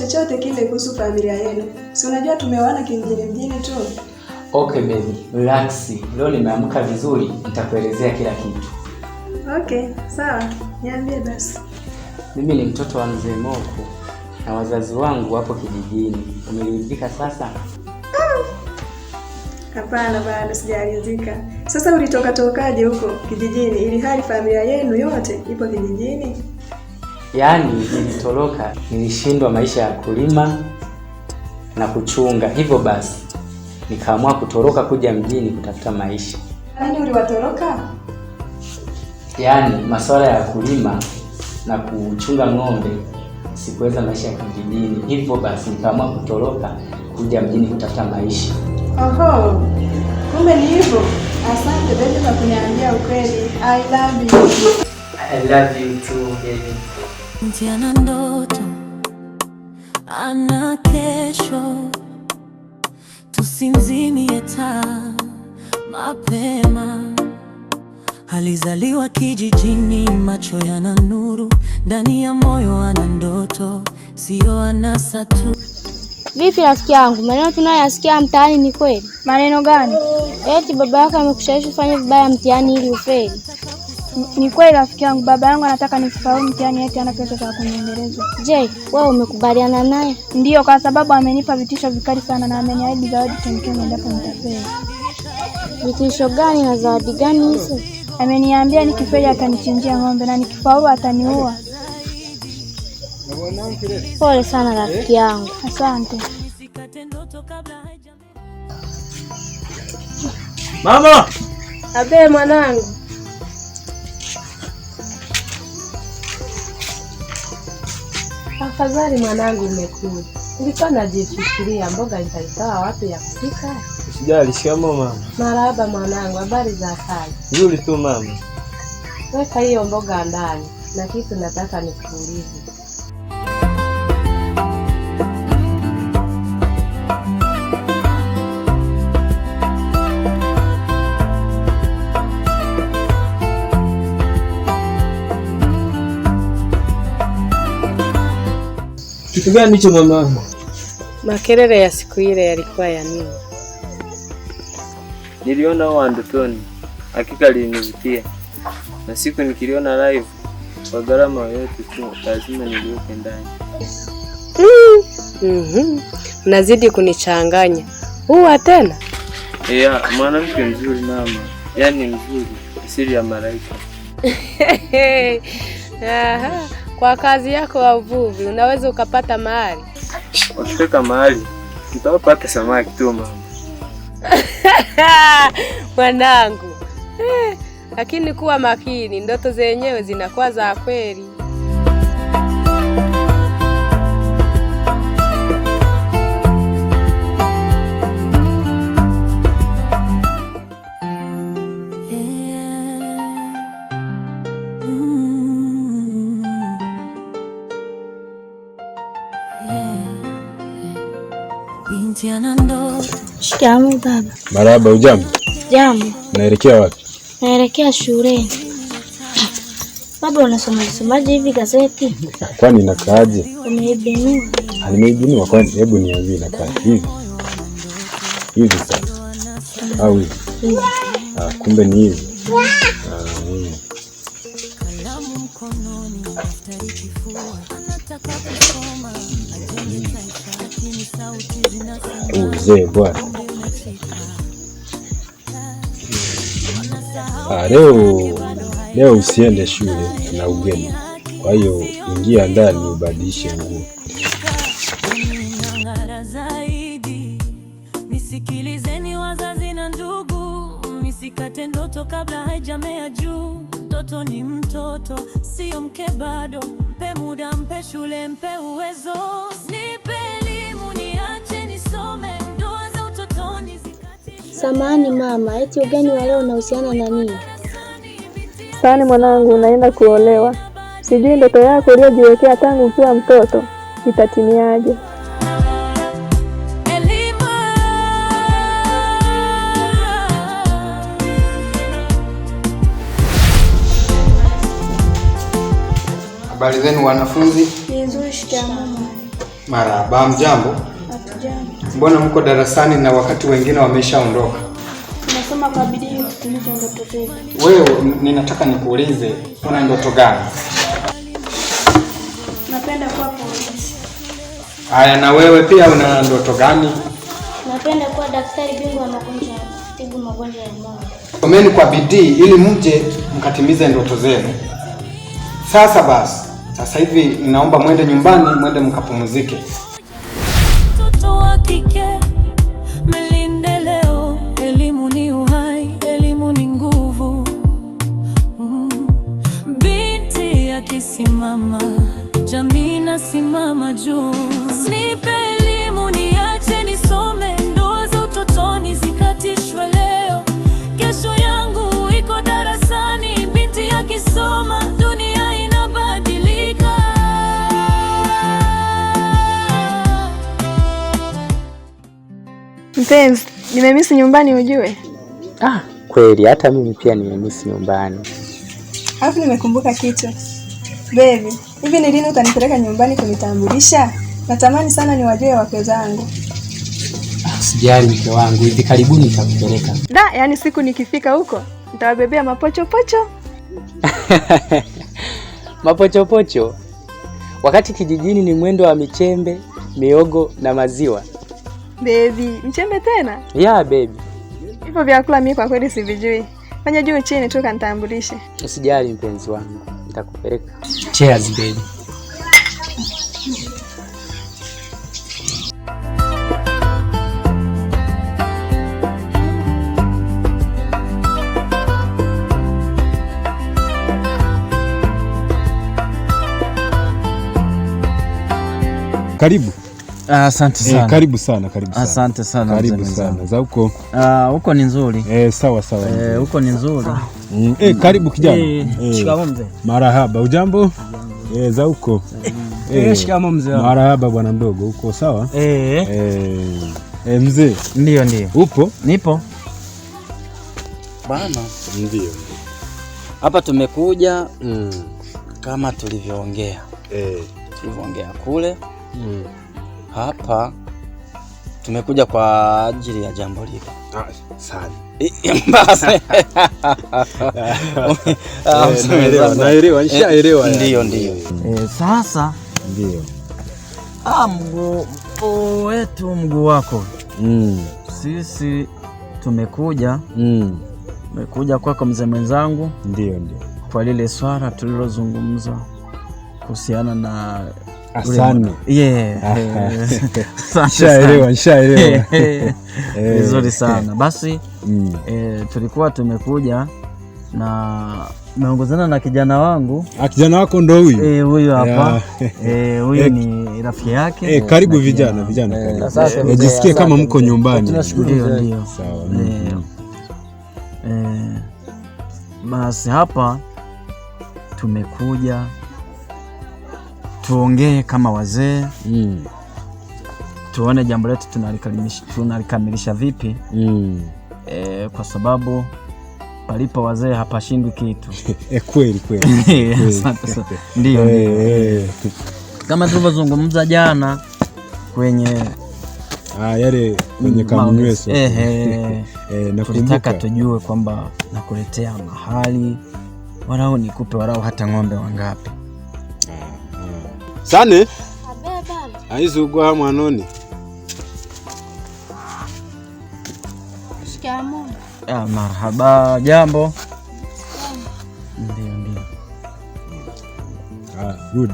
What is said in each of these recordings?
chochote kile kuhusu familia yenu. Si unajua tumeoana mjini tu. Okay baby, relax. Leo nimeamka vizuri, nitakuelezea kila kitu. Okay, sawa. Niambie basi. Mimi ni mtoto wa Mzee Moko na wazazi wangu wapo kijijini. Umeridhika sasa? Hapana bado sijaridhika. Sasa ulitokaje huko kijijini ili hali familia yenu yote ipo kijijini? Yaani nilitoroka, nilishindwa maisha ya kulima na kuchunga. Hivyo basi nikaamua kutoroka kuja mjini kutafuta maisha. Nani uliwatoroka? Yaani masuala ya kulima na kuchunga ng'ombe sikuweza maisha ya kijijini. Hivyo basi nikaamua kutoroka kuja mjini kutafuta maisha. Oho. Kumbe ni hivyo. Asante baby kwa kuniambia ukweli. I love you. I love you too baby. Mtiana ndoto ana kesho, tusinzimie taa mapema. Alizaliwa kijijini, macho yana nuru, ndani ya moyo ana ndoto, sio anasa tu. Vipi rafiki yangu, maneno tunayoyasikia mtaani ni kweli? Maneno gani? Eti baba yako amekushawishi ufanye vibaya mtihani ili ufeli. Ni kweli rafiki yangu, baba yangu anataka nifaulu mtihani eti ana pesa za kuniendeleza. Je, wewe umekubaliana naye? Ndiyo, kwa sababu amenipa vitisho vikali sana na ameniahidi zawadi kemkeme endapo nitafeli. Vitisho gani na zawadi gani hizo? Ameniambia nikifeli atanichinjia ng'ombe na nikifaulu ataniua. Pole sana rafiki yangu. Asante. Mama! Abe mwanangu. Afadhali mwanangu umekuja. Nilikuwa najifikiria mboga nitaitoa wapi ya kupika. Usijali, shikamoo mama. Marahaba mwanangu, habari za kazi? Nzuri tu mama. Weka hiyo mboga ndani na kitu nataka nikuulize. Kitu gani hicho mama? Makelele ya siku ile yalikuwa ya nini? Niliona wao ndotoni. Hakika linivutia. Na siku nikiliona live kwa gharama yote tu lazima niliweke ndani. Unazidi kunichanganya. Huwa tena? Mwanamke mzuri mama. Yaani mzuri, asili ya malaika. Aha. Kwa kazi yako ya uvuvi unaweza ukapata mahali. Ukifika mahali utapata samaki tu mama. Mwanangu. Lakini kuwa makini, ndoto zenyewe zinakuwa za kweli. Shikamoo baba. Marahaba, ujambo? Jambo. Naelekea wapi? Naelekea shuleni. Baba unasomaje hivi gazeti? Kwani inakaaje? Umeibinua. Nimeibinua kwani, hebu niambie inakaa hivi. Hivi sasa. Au hivi? Kumbe ni hivi. Uzee bwana. Leo usiende shule na ugeni. Kwa hiyo ingia ndani ubadilishe nguo. Nisikilizeni wazazi na ndugu, nisikate ndoto kabla haijamea juu. Mtoto ni mtoto, sio mke bado. Mpe muda, mpe shule, mpe uwezo. Nipe elimu, niache nisome. Ndoa za utotoni zikati. Samahani mama, eti ugeni wa leo unahusiana na nini? Sani mwanangu, unaenda kuolewa. Sijui ndoto yako uliyojiwekea tangu ukiwa mtoto itatimiaje. Habari zenu wanafunzi? Ni nzuri, shikamoo. Marahaba, mjambo? Hatujambo. Mbona mko darasani na wakati wengine wameshaondoka? Tunasoma kwa bidii kutimiza ndoto zetu. Wewe ninataka nikuulize, una ndoto gani? Napenda kuwa polisi. Haya, na wewe pia una ndoto gani? Napenda kuwa daktari bingwa wa magonjwa, kutibu magonjwa ya moyo. Someni kwa bidii ili mje mkatimize ndoto zenu. Sasa basi, sasa hivi ninaomba mwende nyumbani, mwende mkapumzike. Mtoto wa kike mlinde leo, elimu ni uhai, elimu ni nguvu. Binti akisimama, jamii inasimama juu. Nipe elimu niache nisome, ndoa za utotoni zikatishwe leo. Kesho yangu iko darasani, binti akisoma dunia inabadilika. Mpenzi, nimemisi nyumbani ujue. Kweli hata mimi pia nimemisi nyumbani. Alafu nimekumbuka kitu. Baby, hivi ni lini utanipeleka nyumbani kunitambulisha? Natamani sana niwajue wake zangu. Usijali mke wangu, hivi karibuni nitakupeleka. Yani siku nikifika huko, nitawabebea mapochopocho. Mapochopocho? Wakati kijijini ni mwendo wa michembe, miogo na maziwa. Baby, mchembe tena? Yeah, baby. Hivyo vyakula mimi kwa kweli sivijui. Fanya juu chini tu kanitambulishe. Usijali mpenzi wangu, nitakupeleka. Cheers baby. Karibu. Asante sana. Karibu sana, karibu sana. Asante sana. Karibu sana. Za huko? Huko ni nzuri. Sawa. Huko ni nzuri. Karibu kijana. Shikamoo mzee. Marahaba, ujambo? Za huko? Shikamoo mzee. Marahaba bwana mdogo, uko sawa? Mzee. Ndio. Upo? Nipo. Bana. Ndio. Hapa tumekuja kama tulivyoongea. Tulivyoongea kule. Hapa tumekuja kwa ajili ya jambo lile. Sana. Basi. Naelewa, nishaelewa. Ndio. Sasa ndio. Mguu wetu, mguu wako. Sisi tumekuja kwako mzee mwenzangu. Ndio. Kwa lile swala tulilozungumza kuhusiana na Asante. Nishaelewa. Vizuri sana. Basi tulikuwa tumekuja na meongozana na kijana wangu. Kijana wako ndo huyu? Huyu hapa. Huyu ni rafiki yake. Karibu vijana. Najisikia kama mko nyumbani. Ndio. Sawa. Basi hapa tumekuja tuongee kama wazee, tuone jambo letu tunalikamilisha vipi. Kwa sababu palipo wazee hapashindwi kitu. Kweli. Asante sana. Ndio. Kama tulivyozungumza jana kwenye yale kwenye kamnyweso. Nataka tujue kwamba nakuletea mahali walau nikupe walau hata ng'ombe wangapi. Sane? Aizugwa mwanoni. Shikamoo. Marhaba, jambo. Ndio. Good.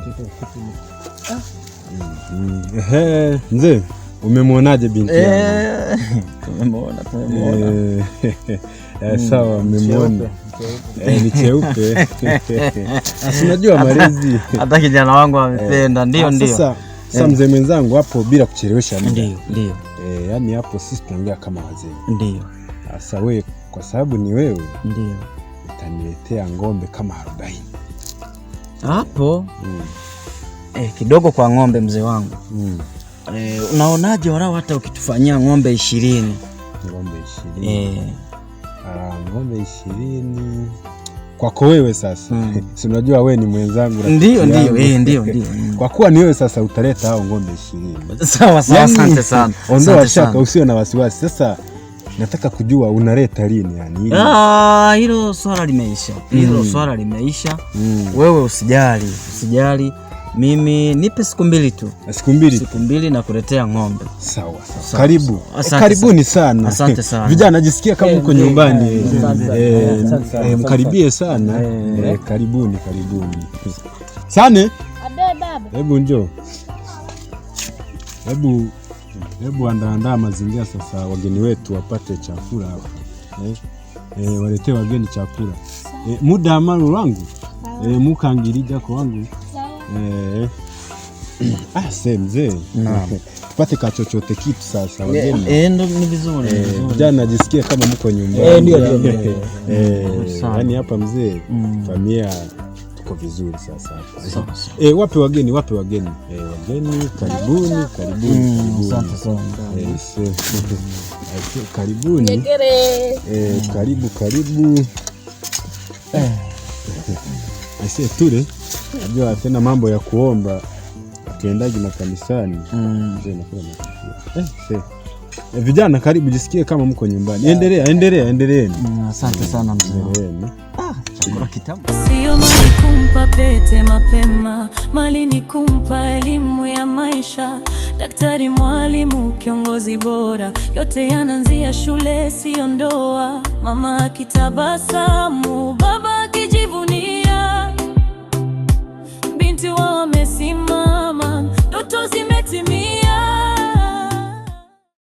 Mzee, umemwonaje binti yangu? Tumemwona. Sawa, umemwona. Ni cheupe. Unajua malezi. Hata kijana wangu amependa. Ndio. Sasa mzee mwenzangu hapo bila kuchelewesha muda. Ndio. Yani hapo sisi tunaongea kama wazee. Ndio. Sasa wewe kwa sababu ni wewe. Ndio. Utaniletea ng'ombe kama 40. Hapo. Kidogo kwa ng'ombe mzee wangu. Unaonaje walau hata ukitufanyia ng'ombe 20? Ng'ombe 20. Ng'ombe 20 kwako wewe sasa. Si unajua wewe ni mwenzangu. Ndio. Kwa kuwa ni wewe sasa utaleta hao ng'ombe 20. Sawa, asante sana. Ondoa shaka, usio na wasiwasi. Sasa nataka kujua unaleta lini yani? Hilo swala limeisha. Wewe usijali. Mimi nipe siku 2 tu. Siku 2 na kuletea ng'ombe. Sawa. Karibuni sana. Asante sana. Vijana najisikia kama uko nyumbani. Mkaribie sana. Karibuni. Sane. Abe baba. Hebu njoo. Hebu andaa mazingira sasa, wageni wetu wapate chakula hapa. Waletee wageni chakula. Muda amalo wangu. Mukangirija kwa wangu. Mzee. Tupate kachochote kitu sasa wageni. Ndio ni vizuri. Jana najisikia kama mko nyumbani. Ndio. Yaani hapa mzee, familia tuko vizuri sasa hapa. Wape wageni. Wageni, karibuni. Asante sana. Karibuni. Karibu. Aisee tule. Najua tena mambo ya kuomba tuendaje makanisani. Vijana karibu, jisikie kama mko nyumbani. Endeleeni. Asante sana mzee. Chakula kitamu. Sio mali kumpa pete mapema, mali ni kumpa elimu ya maisha. Daktari, mwalimu, kiongozi bora, yote yanaanzia shule, sio ndoa. Mama akitabasamu, baba